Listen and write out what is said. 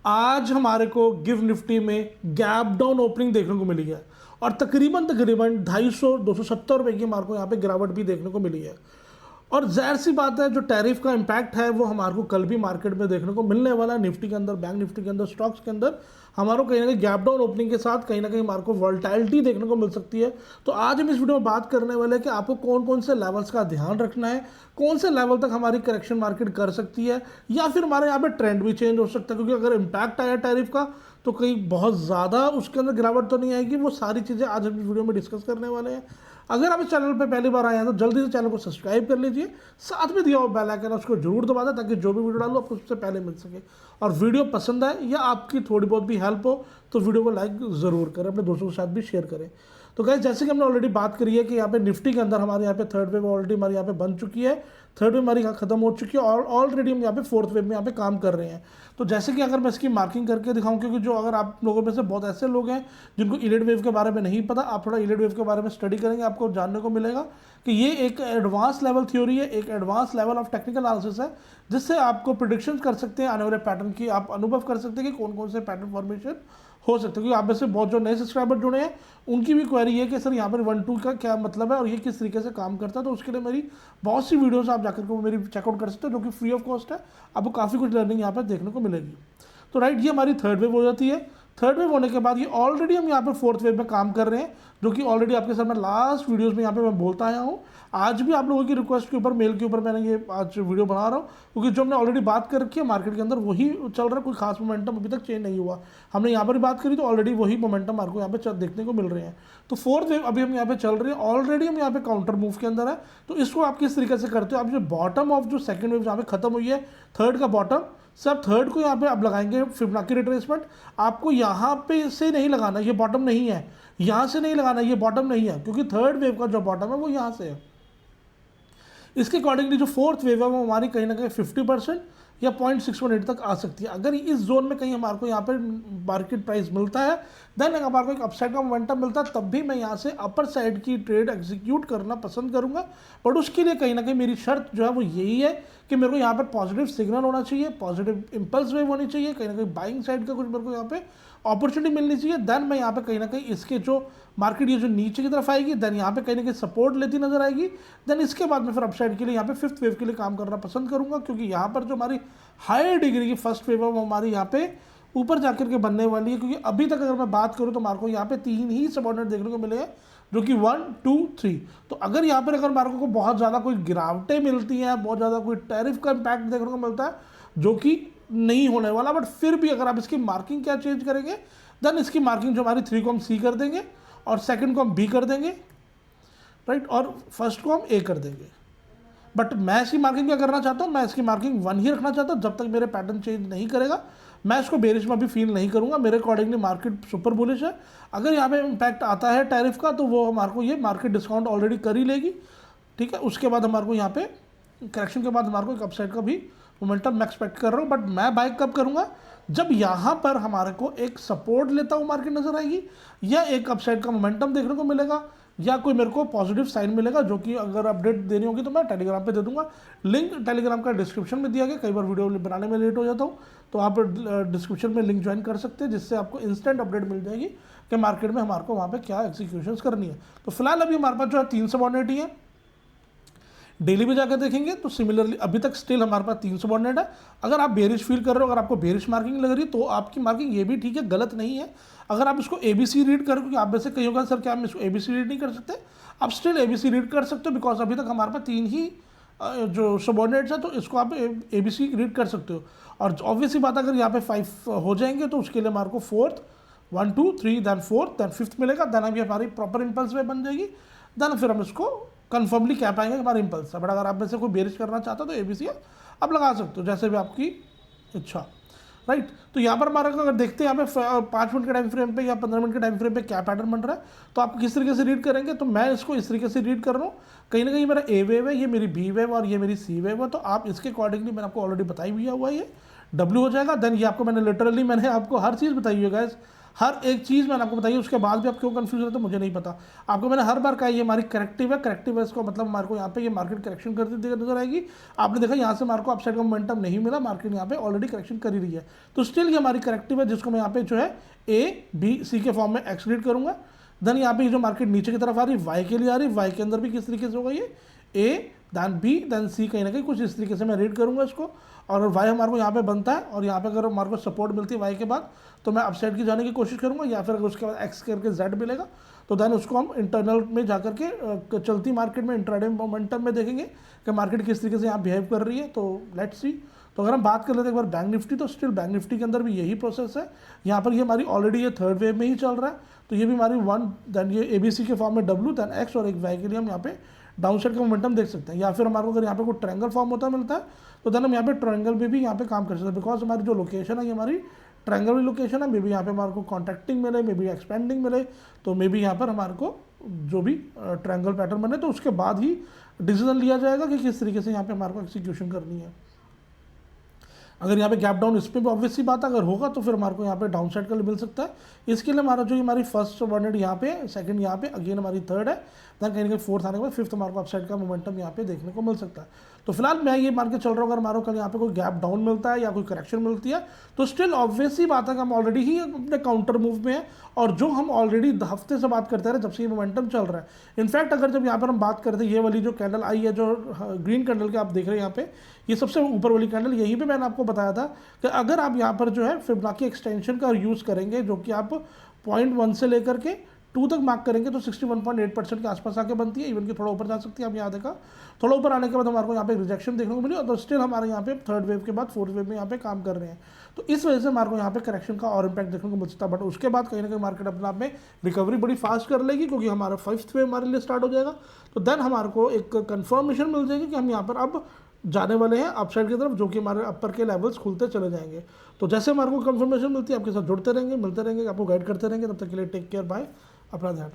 आज हमारे को गिव निफ्टी में गैप डाउन ओपनिंग देखने को मिली है और तकरीबन 250-270 रुपये की हमारे को यहाँ पे गिरावट भी देखने को मिली है। और जाहिर सी बात है, जो टैरिफ का इम्पैक्ट है वो हमारे को कल भी मार्केट में देखने को मिलने वाला है। निफ्टी के अंदर, बैंक निफ्टी के अंदर, स्टॉक्स के अंदर हमारे को कहीं ना कहीं गैप डाउन ओपनिंग के साथ कहीं ना कहीं हमारे को वॉल्टाइलिटी देखने को मिल सकती है। तो आज हम इस वीडियो में बात करने वाले हैं कि आपको कौन कौन से लेवल्स का ध्यान रखना है, कौन से लेवल तक हमारी करेक्शन मार्केट कर सकती है, या फिर हमारे यहाँ पे ट्रेंड भी चेंज हो सकता है। क्योंकि अगर इम्पैक्ट आया टैरिफ का तो कहीं बहुत ज़्यादा उसके अंदर गिरावट तो नहीं आएगी। वो सारी चीज़ें आज हम इस वीडियो में डिस्कस करने वाले हैं। अगर आप इस चैनल पर पहली बार आए हैं तो जल्दी से चैनल को सब्सक्राइब कर लीजिए, साथ में दिया हुआ बेल आइकन उसको जरूर दबा दें ताकि जो भी वीडियो डालूं आपको सबसे पहले मिल सके। और वीडियो पसंद आए या आपकी थोड़ी बहुत भी हेल्प हो तो वीडियो को लाइक ज़रूर करें, अपने दोस्तों के साथ भी शेयर करें। तो गाइस, जैसे कि हमने ऑलरेडी बात करी है कि यहाँ पे निफ्टी के अंदर हमारे यहाँ पे थर्ड वेव ऑलरेडी हमारे यहाँ पे बन चुकी है, थर्ड वेव हमारी खत्म हो चुकी है और ऑलरेडी हम यहाँ पे फोर्थ वेव में यहाँ पे काम कर रहे हैं। तो जैसे कि अगर मैं इसकी मार्किंग करके दिखाऊं, क्योंकि जो अगर आप लोगों में से बहुत ऐसे लोग हैं जिनको इलिड वेव के बारे में नहीं पता, आप थोड़ा इलिड वेव के बारे में स्टडी करेंगे आपको जानने को मिलेगा कि ये एक एडवांस लेवल थ्योरी है, एक advance level of technical analysis है, जिससे आपको प्रिडिक्शन कर सकते हैं आने वाले पैटर्न की। आप अनुभव कर सकते हैं कि कौन कौन से पैटर्न फॉर्मेशन हो सकते हैं। क्योंकि आप में से बहुत जो नए सब्सक्राइबर जुड़े हैं उनकी भी क्वेरी है कि सर यहाँ पर 1-2 का क्या मतलब है और ये किस तरीके से काम करता है। तो उसके लिए मेरी बहुत सी वीडियोस आप जाकर के मेरी चेकआउट कर सकते हो, जो कि फ्री ऑफ कॉस्ट है। आपको काफ़ी कुछ लर्निंग यहाँ पर देखने को मिलेगी। तो राइट, ये हमारी थर्ड वेव हो जाती है। थर्ड वेव होने के बाद ये ऑलरेडी हम यहाँ पे फोर्थ वेव में काम कर रहे हैं, जो कि ऑलरेडी आपके सामने लास्ट वीडियोस में यहाँ पे मैं बोलता आया हूँ। आज भी आप लोगों की रिक्वेस्ट के ऊपर, मेल के ऊपर मैंने ये आज वीडियो बना रहा हूँ, क्योंकि जो हमने ऑलरेडी बात कर रखी है मार्केट के अंदर वही चल रहा है। कोई खास मोमेंटम अभी तक चेंज नहीं हुआ। हमने यहाँ पर बात करी तो ऑलरेडी वही मोमेंटम आपको यहाँ पे देखने को मिल रहे हैं। तो फोर्थ वेव अभी हम यहाँ पे चल रहे हैं, ऑलरेडी हम यहाँ पे काउंटर मूव के अंदर है। तो इसको आप किस तरीके से करते हो, आप जो बॉटम ऑफ जो सेकंड वेव जहाँ पे खत्म हुई है, थर्ड का बॉटम, सब थर्ड को यहाँ पे आप लगाएंगे फिबोनाची रिट्रेसमेंट। आपको यहाँ पे से नहीं लगाना, ये बॉटम नहीं है, यहाँ से नहीं लगाना, ये बॉटम नहीं है, क्योंकि थर्ड वेव का जो बॉटम है वो यहाँ से है। इसके अकॉर्डिंगली जो फोर्थ वेव है वो हमारी कहीं ना कहीं 50% या 0.618 तक आ सकती है। अगर इस जोन में कहीं हमारे को यहाँ पर मार्केट प्राइस मिलता है, देन हमारे को एक अपसाइड का मोमेंटम मिलता है, तब भी मैं यहाँ से अपर साइड की ट्रेड एग्जीक्यूट करना पसंद करूँगा। बट उसके लिए कहीं ना कहीं मेरी शर्त जो है वो यही है कि मेरे को यहाँ पर पॉजिटिव सिग्नल होना चाहिए, पॉजिटिव इंपल्स वेव होनी चाहिए, कहीं ना कहीं बाइंग साइड का कुछ मेरे को यहाँ पे अपॉर्चुनिटी मिलनी चाहिए। देन मैं यहाँ पे कहीं ना कहीं इसके जो मार्केट ये जो नीचे की तरफ आएगी, देन यहाँ पे कहीं ना कहीं सपोर्ट लेती नजर आएगी। देन इसके बाद में फिर अपसाइड के लिए यहाँ पे फिफ्थ वेव के लिए काम करना पसंद करूँगा, क्योंकि यहाँ पर जो हमारी हायर डिग्री की फर्स्ट वेव है वो हमारी यहाँ पे ऊपर जाकर के बनने वाली है। क्योंकि अभी तक अगर मैं बात करूँ तो हमारे को यहाँ पे 3 ही सबऑर्डिनेट देखने को मिले हैं, जो कि 1, 2, 3। तो अगर यहाँ पर अगर मार्केट को बहुत ज़्यादा कोई गिरावटें मिलती हैं, बहुत ज़्यादा कोई टैरिफ का इम्पैक्ट देखने को मिलता है, जो कि नहीं होने वाला, बट फिर भी अगर आप इसकी मार्किंग क्या चेंज करेंगे, देन इसकी मार्किंग जो हमारी 3 को हम सी कर देंगे और सेकंड को हम बी कर देंगे, राइट, और फर्स्ट को हम ए कर देंगे। बट मैं इसकी मार्किंग क्या करना चाहता हूँ, मैं इसकी मार्किंग 1 ही रखना चाहता हूँ। जब तक मेरे पैटर्न चेंज नहीं करेगा मैं इसको बेरिश में भी फील नहीं करूँगा। मेरे अकॉर्डिंगली मार्केट सुपर बुलिश है। अगर यहाँ पे इम्पैक्ट आता है टैरिफ का तो वो हमारे को ये मार्केट डिस्काउंट ऑलरेडी कर ही लेगी, ठीक है। उसके बाद हमारे को यहाँ पे करेक्शन के बाद हमारे को एक अपसाइड का भी मोमेंटम मैं एक्सपेक्ट कर रहा हूँ। बट मैं बाय कब करूँगा, जब यहाँ पर हमारे को एक सपोर्ट लेता हुआ मार्केट नजर आएगी, या एक अपसाइड का मोमेंटम देखने को मिलेगा, या कोई मेरे को पॉजिटिव साइन मिलेगा, जो कि अगर अपडेट देनी होगी तो मैं टेलीग्राम पे दे दूंगा। लिंक टेलीग्राम का डिस्क्रिप्शन में दिया गया। कई बार वीडियो बनाने में लेट हो जाता हूँ तो आप डिस्क्रिप्शन में लिंक ज्वाइन कर सकते हैं, जिससे आपको इंस्टेंट अपडेट मिल जाएगी कि मार्केट में हमारे को वहाँ पे क्या एग्जीक्यूशंस करनी है। तो फिलहाल अभी हमारे पास जो है 3 सबऑर्डिनेट ही है। डेली में जाकर देखेंगे तो सिमिलरली अभी तक स्टिल हमारे पास 3 सबऑर्डिनेट है। अगर आप बेरिश फील कर रहे हो, अगर आपको बेरिश मार्किंग लग रही है तो आपकी मार्किंग ये भी ठीक है, गलत नहीं है। अगर आप इसको ABC रीड करो, क्योंकि आप में से कहीं होगा सर क्या हम इसको ABC रीड नहीं कर सकते, आप स्टिल ABC रीड कर सकते हो, बिकॉज अभी तक हमारे पास 3 ही जो सबऑर्डिनेट्स है, तो इसको आप ABC रीड कर सकते हो। और ऑब्वियसली बात, अगर यहाँ पे 5 हो जाएंगे तो उसके लिए हमारे को fourth 1, 2, 3 then fourth then fifth मिलेगा। देन अभी हमारी प्रॉपर इंपल्स वे बन जाएगी। देन फिर हम इसको कन्फर्मली कह पाएंगे कि हमारा इंपल्स है। बट अगर आप में से कोई बेरिश करना चाहता तो ABC आप लगा सकते हो, जैसे भी आपकी इच्छा, राइट। तो यहाँ पर हमारा अगर देखते हैं यहाँ पे 5 मिनट के टाइम फ्रेम पे या 15 मिनट के टाइम फ्रेम पे क्या पैटर्न बन रहा है, तो आप किस तरीके से रीड करेंगे। तो मैं इसको इस तरीके से रीड कर रहा हूँ, कहीं ना कहीं मेरा A वेव है, ये मेरी B वेव और ये मेरी C वेव है। तो आप इसके अकॉर्डिंगली मैंने आपको ऑलरेडी बताई हुई है, ये W हो जाएगा। देन ये आपको मैंने लिटरली मैंने आपको हर चीज़ बताई हुई है गाइस। हर एक चीज़ मैंने आपको बताई, उसके बाद भी आप क्यों कंफ्यूज रहते हो मुझे नहीं पता। आपको मैंने हर बार कहा ये हमारी करेक्टिव है, करेक्टिव है इसको मतलब हमारे को यहाँ पे ये मार्केट करेक्शन करती नजर आएगी। आपने देखा यहाँ से हमारे को अपसाइड का मोमेंटम नहीं मिला, मार्केट यहाँ पे ऑलरेडी करेक्शन कर ही रही है, तो स्टिल ये हमारी करेक्टिव है, जिसको मैं यहाँ पे जो है ए बी सी के फॉर्म में एक्सक्रीट करूँगा। देन यहाँ पे जो मार्केट नीचे की तरफ आ रही है वाई के लिए आ रही है, वाई के अंदर भी किस तरीके से होगा ये ए दैन बी दैन सी, कहीं ना कहीं कुछ इस तरीके से मैं रीड करूँगा इसको। और वाई हमारे को यहाँ पे बनता है और यहाँ पे अगर हमारे को सपोर्ट मिलती है वाई के बाद तो मैं अपसाइड की जाने की कोशिश करूँगा, या फिर अगर उसके बाद एक्स करके जेड मिलेगा तो देन उसको हम इंटरनल में जाकर के चलती मार्केट में इंट्राडे मोमेंटम में देखेंगे कि मार्केट किस तरीके से यहाँ बिहेव कर रही है। तो लेट्स सी। तो अगर हम बात कर लेते हैं एक बार बैंक निफ्टी, तो स्टिल बैंक निफ्टी के अंदर भी यही प्रोसेस है। यहाँ पर ये हमारी ऑलरेडी ये थर्ड वेव में ही चल रहा है, तो ये भी हमारी वन दैन ये ABC के फॉर्म में W दैन X और एक वाई के लिए हम यहाँ पे डाउन साइड का मोमेंटम देख सकते हैं। या फिर हमारे को अगर यहाँ पे कोई ट्रायंगल फॉर्म होता मिलता है तो देन हम यहाँ पे ट्रायंगल में भी यहाँ पे काम कर सकते हैं, बिकॉज हमारी जो लोकेशन है ये हमारी ट्रायंगल वाली लोकेशन है। मे बी यहाँ पे हमारे को कॉन्ट्रैक्टिंग मिले, मे बी एक्सपेंडिंग मिले, तो मे बी यहाँ पर हमारे को जो भी ट्रायंगल पैटर्न बने तो उसके बाद ही डिसीजन लिया जाएगा कि किस तरीके से यहाँ पे हमारे को एक्सिक्यूशन करनी है। अगर यहाँ पे गैप डाउन इस पर भी ऑब्वियस सी बात है, अगर होगा तो फिर हमारे को यहाँ पे डाउन साइड का मिल सकता है। इसके लिए हमारा जो हमारी फर्स्ट वर्नेट यहाँ पे, सेकंड यहाँ पे, अगेन हमारी थर्ड है, देन कहीं ना कहीं फोर्थ आने के बाद फिफ्थ हमारे को अपसाइड का मोमेंटम यहाँ पे देखने को मिल सकता है। तो फिलहाल मैं ये मान के चल रहा हूँ अगर हमारे कल यहाँ पे कोई गैप डाउन मिलता है या कोई करेक्शन मिलती है तो स्टिल ऑब्वियस ही बात है कि हम ऑलरेडी ही अपने काउंटर मूव में है, और जो हम ऑलरेडी हफ्ते से बात करते रहे जब से ये मोमेंटम चल रहा है। इनफैक्ट अगर जब यहाँ पर हम बात करते हैं ये वाली जो कैंडल आई है, जो ग्रीन कैंडल के आप देख रहे हैं यहाँ पे, ये सबसे ऊपर वाली कैंडल, यहीं पे मैंने आपको बताया था कि अगर आप यहाँ पर जो है फिबोनाची एक्सटेंशन का यूज़ करेंगे, जो कि आप 0.1 से लेकर के 2 तक मार्क करेंगे तो 61.8% के आसपास आके बनती है, इवन कि थोड़ा ऊपर जा सकती है। आप यहाँ देखा थोड़ा ऊपर आने के बाद हमारे को यहाँ पे रिजेक्शन देखने को मिली, और तो स्टिल हमारे यहाँ पे थर्ड वेव के बाद फोर्थ वेव में यहाँ पे काम कर रहे हैं, तो इस वजह से हमारे को यहाँ पे करेक्शन का और इम्पैक्ट देखने को मिल सकता है। बट उसके बाद कहीं ना कहीं मार्केट अपने आप में रिकवरी बड़ी फास्ट कर लेगी, क्योंकि हमारा फिफ्थ वेव हमारे लिए स्टार्ट हो जाएगा। तो देन हमारे को एक कन्फर्मेशन मिल जाएगी कि हम यहाँ पर अब जाने वाले हैं अपसाइड की तरफ, जो कि हमारे अपर के लेवल्स खुलते चले जाएंगे। तो जैसे हमारे को कंफर्मेशन मिलती है आपके साथ जुड़ते रहेंगे, मिलते रहेंगे, आपको गाइड करते रहेंगे। तब तक के लिए टेक केयर, बाय, अपना ध्यान।